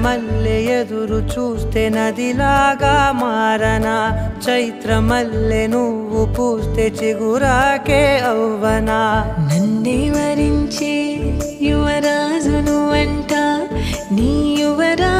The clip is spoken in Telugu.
మల్లె ఎదురు చూస్తే నదిలాగా మారనా చైత్ర మల్లె నువ్వు పూస్తే చిగురాకే అవ్వనా నన్నే వరించే యువరాజును అంట నీ యువరా